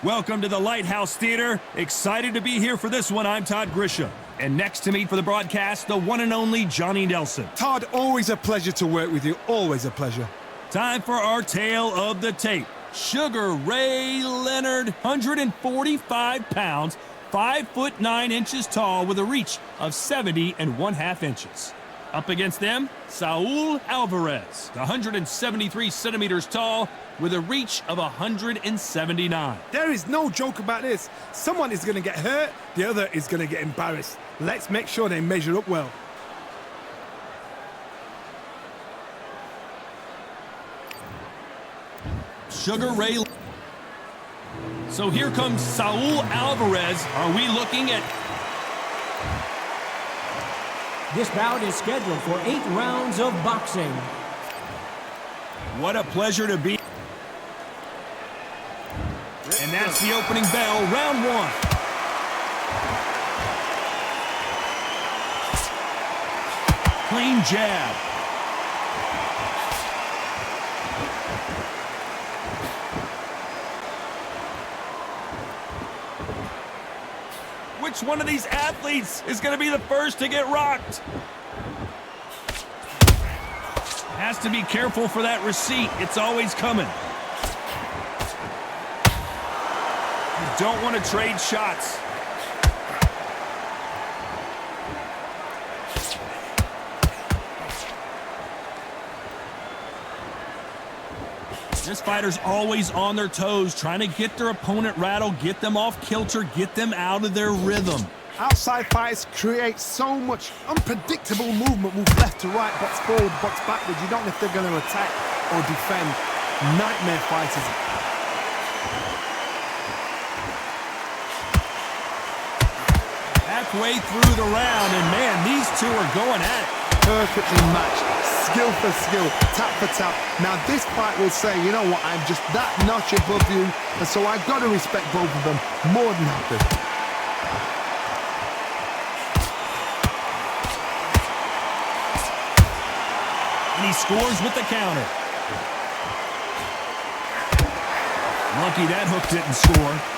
Welcome to the Lighthouse Theater. Excited to be here for this one. I'm Todd Grisham. And next to me for the broadcast, the one and only Johnny Nelson. Todd, always a pleasure to work with you. Always a pleasure. Time for our tale of the tape. Sugar Ray Leonard, 145 pounds, 5'9" tall with a reach of 70½ inches. Up against them, Saul Álvarez, 173 centimeters tall with a reach of 179. There is no joke about this. Someone is going to get hurt, the other is going to get embarrassed. Let's make sure they measure up well. Sugar Ray. So here comes Saul Álvarez. Are we looking at... This bout is scheduled for 8 rounds of boxing. What a pleasure to be. And that's the opening bell, round 1. Clean jab. Which one of these athletes is going to be the first to get rocked? Has to be careful for that receipt. It's always coming. You don't want to trade shots. This fighter's always on their toes, trying to get their opponent rattled, get them off kilter, get them out of their rhythm. Outside fighters create so much unpredictable movement. Move left to right, box forward, box backwards. You don't know if they're going to attack or defend. Nightmare fighters. Halfway through the round, and man, these two are going at it. Perfectly matched. Skill for skill, tap for tap. Now this fight will say, you know what, I'm just that notch above you, and so I've got to respect both of them more than happy. And he scores with the counter. Lucky that hook didn't score.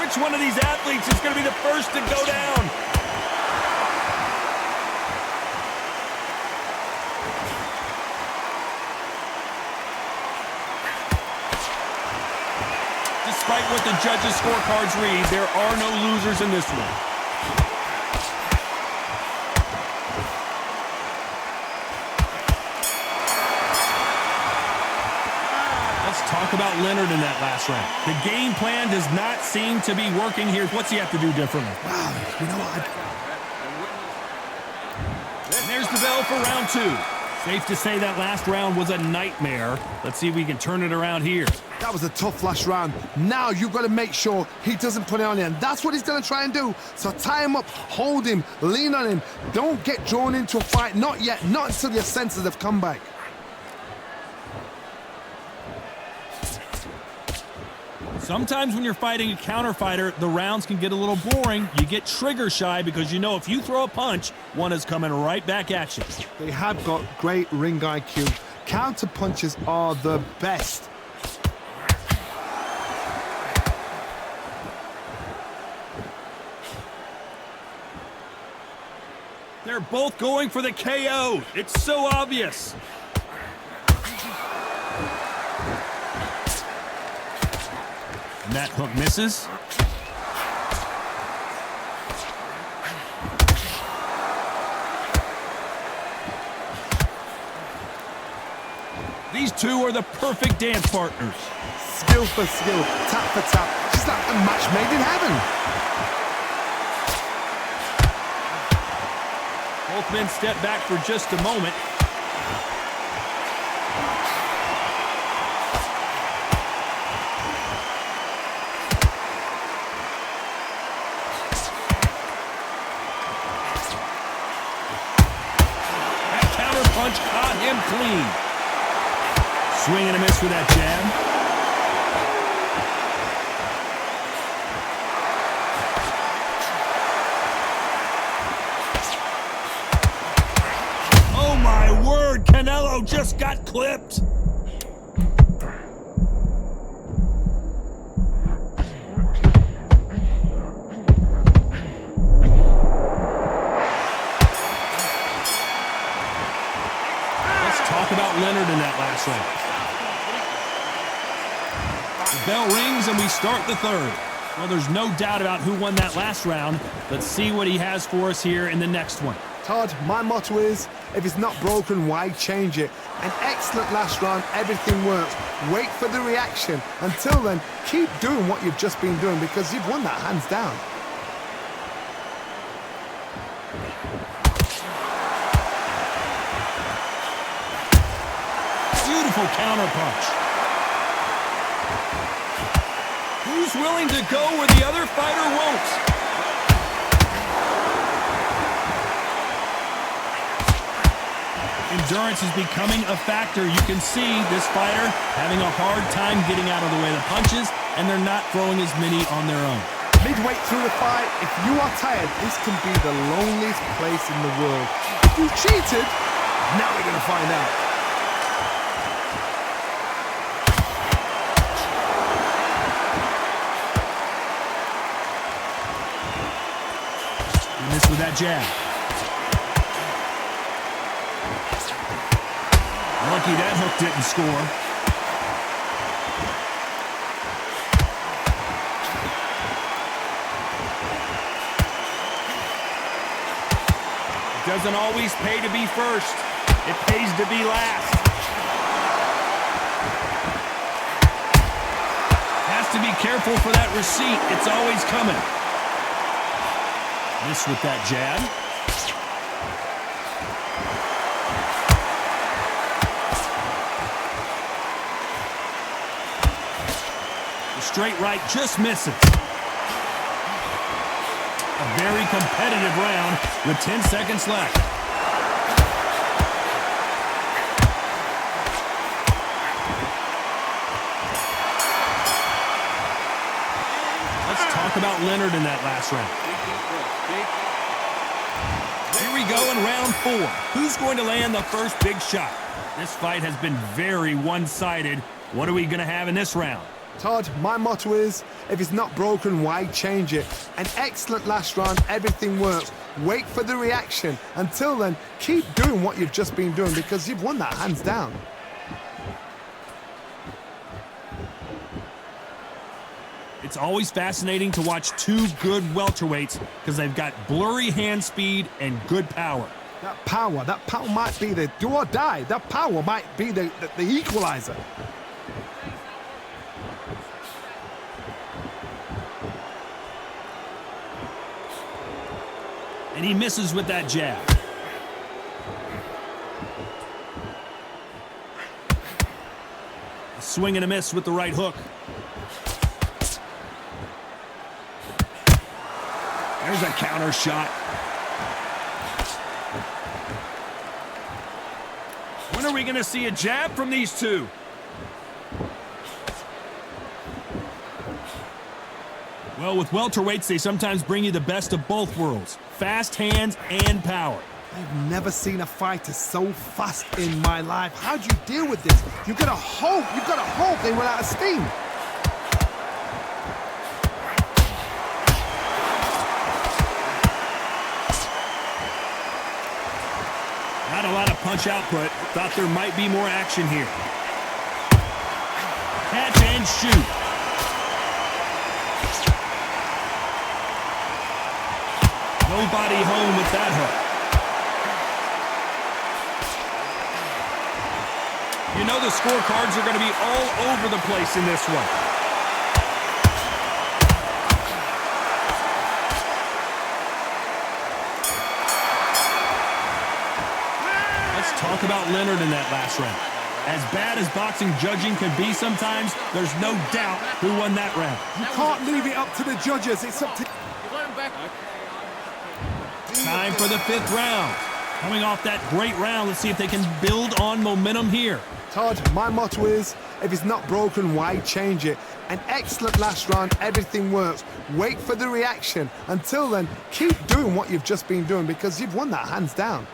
Which one of these athletes is going to be the first to go down? Despite what the judges' scorecards read, there are no losers in this one. Talk about Leonard in that last round. The game plan does not seem to be working here. What's he have to do differently? Wow, you know what? And there's the bell for round 2. Safe to say that last round was a nightmare. Let's see if we can turn it around here. That was a tough last round. Now you've got to make sure he doesn't put it on you, and that's what he's going to try and do. So tie him up, hold him, lean on him. Don't get drawn into a fight. Not yet. Not until your senses have come back. Sometimes when you're fighting a counter fighter, the rounds can get a little boring. You get trigger shy because you know if you throw a punch, one is coming right back at you. They have got great ring IQ. Counter punches are the best. They're both going for the KO. It's so obvious. And that hook misses. These two are the perfect dance partners. Skill for skill, tap for tap. Just like a match made in heaven. Both men step back for just a moment. Punch caught him clean. Swing and a miss with that jab. Oh my word, Canelo just just got clipped. Talk about Leonard in that last round. The bell rings and we start the third. Well, there's no doubt about who won that last round. Let's see what he has for us here in the next one. Todd, my motto is, if it's not broken, why change it? An excellent last round, everything works. Wait for the reaction. Until then, keep doing what you've just been doing because you've won that hands down. Beautiful counter punch. Who's willing to go where the other fighter won't? Endurance is becoming a factor. You can see this fighter having a hard time getting out of the way of the punches, and they're not throwing as many on their own. Midway through the fight, if you are tired, this can be the loneliest place in the world. If you cheated, now we're going to find out. Missed with that jab. Lucky that hook didn't score. It doesn't always pay to be first. It pays to be last. Has to be careful for that receipt. It's always coming. Missed with that jab. The straight right just misses. A very competitive round with 10 seconds left. Let's talk about Leonard in that last round. Here we go in round 4. Who's going to land the first big shot? This fight has been very one-sided. What are we going to have in this round? Todd, my motto is, if it's not broken, why change it? An excellent last round, everything works. Wait for the reaction. Until then, keep doing what you've just been doing because you've won that hands down. It's always fascinating to watch two good welterweights because they've got blurry hand speed and good power. That power might be the do or die. That power might be the equalizer. And he misses with that jab. A swing and a miss with the right hook. There's a counter shot. When are we going to see a jab from these two? Well, with welterweights, they sometimes bring you the best of both worlds. Fast hands and power. I've never seen a fighter so fast in my life. How do you deal with this? You've got to hope they run out of steam. Not a lot of punch output. Thought there might be more action here. Catch and shoot. Nobody home with that hook. You know the scorecards are going to be all over the place in this one. Let's talk about Leonard in that last round. As bad as boxing judging can be sometimes, there's no doubt who won that round. You can't leave it up to the judges. It's up to... Time for the 5th round. Coming off that great round, let's see if they can build on momentum here. Todd, my motto is, if it's not broken, why change it? An excellent last round, everything works. Wait for the reaction. Until then, keep doing what you've just been doing because you've won that hands down.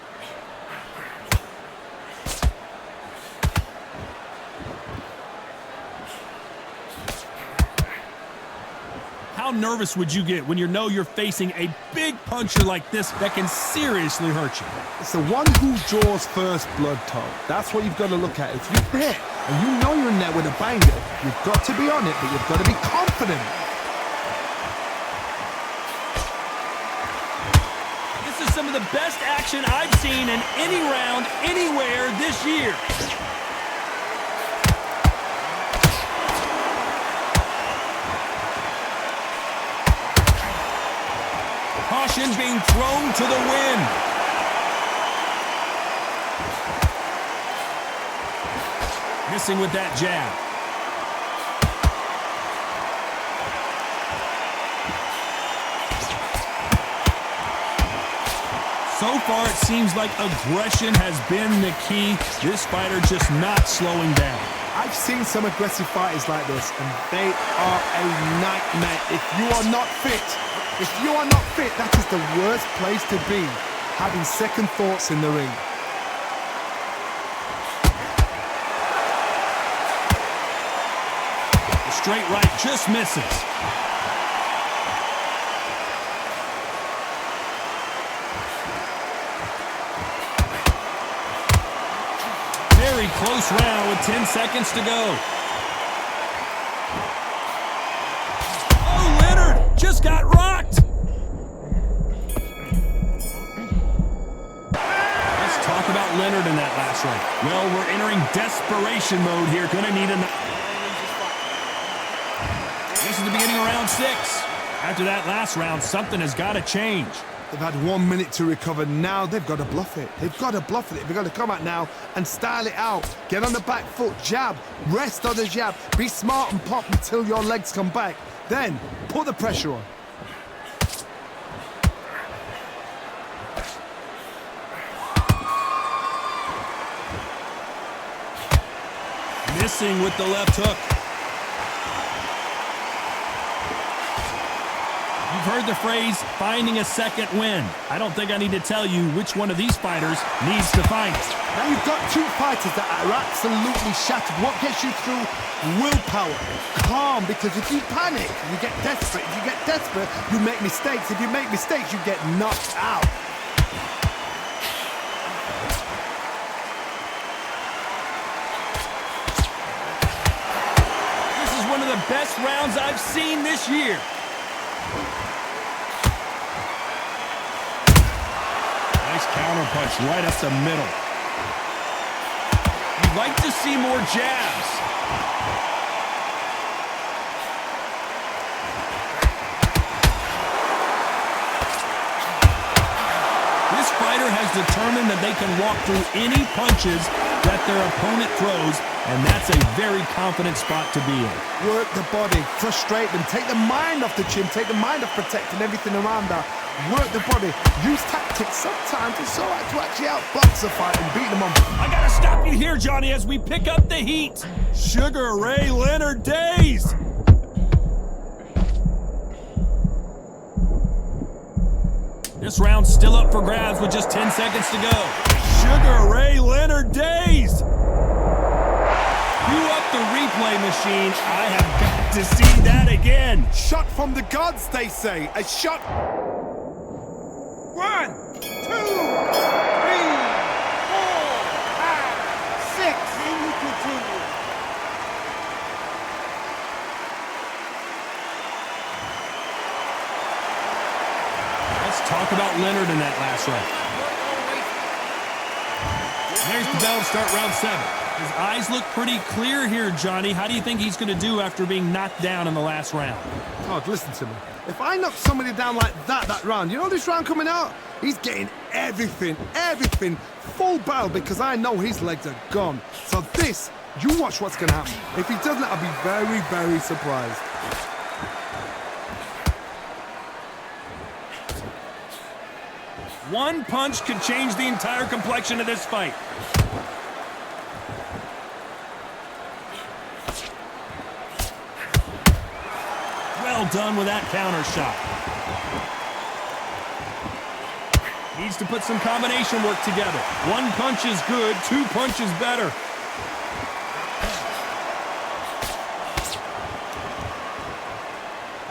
How nervous would you get when you know you're facing a big puncher like this that can seriously hurt you? It's the one who draws first blood, Tom. That's what you've got to look at. If you hit and you know you're in there with a banger, you've got to be on it, but you've got to be confident. This is some of the best action I've seen in any round, anywhere this year. Caution being thrown to the wind. Missing with that jab. So far, it seems like aggression has been the key. This fighter just not slowing down. I've seen some aggressive fighters like this, and they are a nightmare. If you are not fit, that is the worst place to be, having second thoughts in the ring. The straight right just misses. Very close round with 10 seconds to go. Oh, Leonard just got rocked. Let's talk about Leonard in that last round. Well, we're entering desperation mode here. Gonna need a... This is the beginning of round 6. After that last round, something has got to change. They've had 1 minute to recover. Now they've got to bluff it. They've got to bluff it. They've got to come out now and style it out. Get on the back foot, jab, rest on the jab. Be smart and pop until your legs come back. Then put the pressure on. Missing with the left hook. You've heard the phrase, finding a second win. I don't think I need to tell you which one of these fighters needs to find it. Now you've got two fighters that are absolutely shattered. What gets you through? Willpower. Calm, because if you panic, you get desperate. If you get desperate, you make mistakes. If you make mistakes, you get knocked out. This is one of the best rounds I've seen this year. Nice counter punch right up the middle. You'd like to see more jabs. This fighter has determined that they can walk through any punches that their opponent throws, and that's a very confident spot to be in. Work the body, frustrate them, take the mind off the chin, take the mind off protecting everything around that. Work the body, use tactics. Sometimes it's all right to actually outbox a fight and beat them on. I gotta stop you here, Johnny, as we pick up the heat. Sugar Ray Leonard dazed. This round's still up for grabs with just 10 seconds to go. Sugar Ray Leonard dazed. Cue up the replay machine. I have got to see that again. Shot from the gods, they say. A shot. 1, 2, 3, 4, 5, 6. And you continue. Let's talk about Leonard in that last round. There's the bell to start round 7. His eyes look pretty clear here, Johnny. How do you think he's going to do after being knocked down in the last round? Oh, listen to me. If I knock somebody down like that round, you know this round coming out? He's getting everything, full barrel, because I know his legs are gone. So this, you watch what's going to happen. If he doesn't, I'll be very, very surprised. One punch could change the entire complexion of this fight. Well done with that counter shot. Needs to put some combination work together. One punch is good, 2 punches better.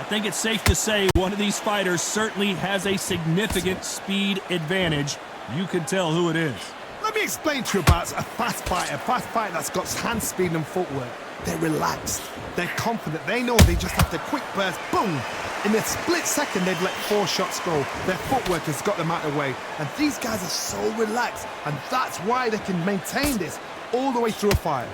think it's safe to say one of these fighters certainly has a significant speed advantage. You can tell who it is. Let me explain to you about a fast fighter that's got hand speed and footwork. They're relaxed, they're confident, they know they just have to quick burst, boom! In a split second, they've let 4 shots go. Their footwork has got them out of the way. And these guys are so relaxed, and that's why they can maintain this all the way through a fight.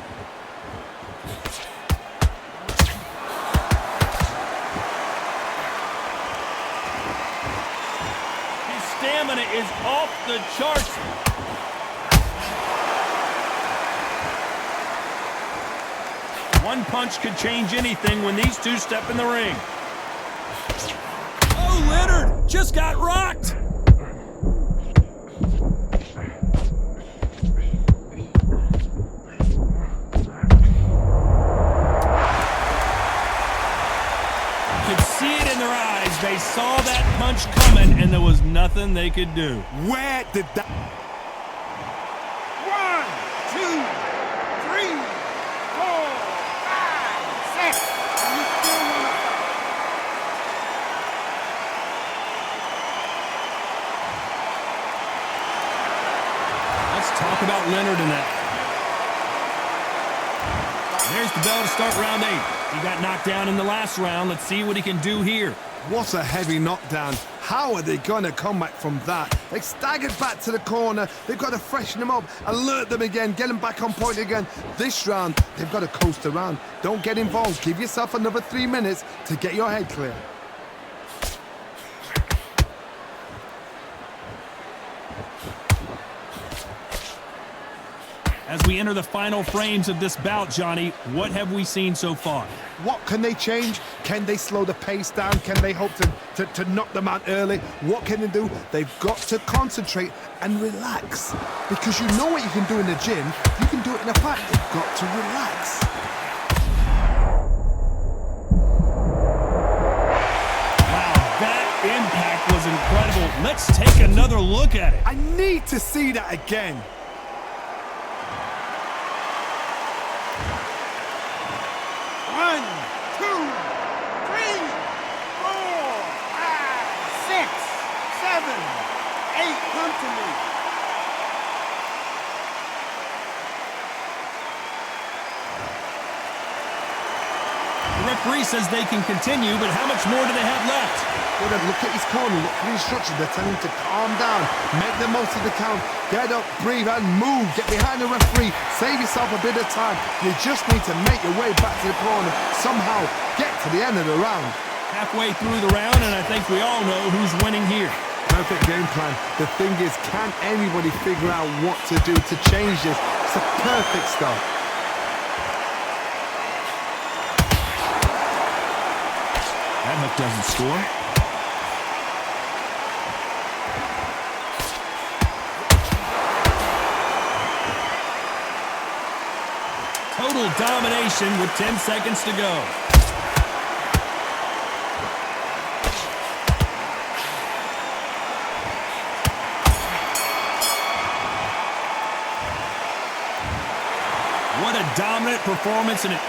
His stamina is off the charts. One punch could change anything when these two step in the ring. Oh, Leonard just got rocked. You could see it in their eyes. They saw that punch coming, and there was nothing they could do. Where did that... 1, 2, 3, 4, 5, 6. You still wanna fight? Let's talk about Leonard in that. There's the bell to start round 8. He got knocked down in the last round. Let's see what he can do here. What a heavy knockdown. How are they going to come back from that? They staggered back to the corner. They've got to freshen them up, alert them again, get them back on point again. This round, they've got to coast around. Don't get involved. Give yourself another 3 minutes to get your head clear. As we enter the final frames of this bout, Johnny, what have we seen so far? What can they change? Can they slow the pace down? Can they hope to knock them out early? What can they do? They've got to concentrate and relax. Because you know what you can do in the gym, you can do it in a fight. They've got to relax. Wow, that impact was incredible. Let's take another look at it. I need to see that again. One, 2, 3, 4, 5, 6, 7, 8. Come to me. The referee says they can continue, but how much more do they have left? Well, then look at his corner, look at the instructions. They're telling him to calm down, make the most of the count, get up, breathe, and move. Get behind the referee, save yourself a bit of time. You just need to make your way back to the corner, somehow get to the end of the round. Halfway through the round, and I think we all know who's winning here. Perfect game plan. The thing is, can anybody figure out what to do to change this? It's a perfect start. That hook doesn't score. Total domination with 10 seconds to go. What a dominant performance, and it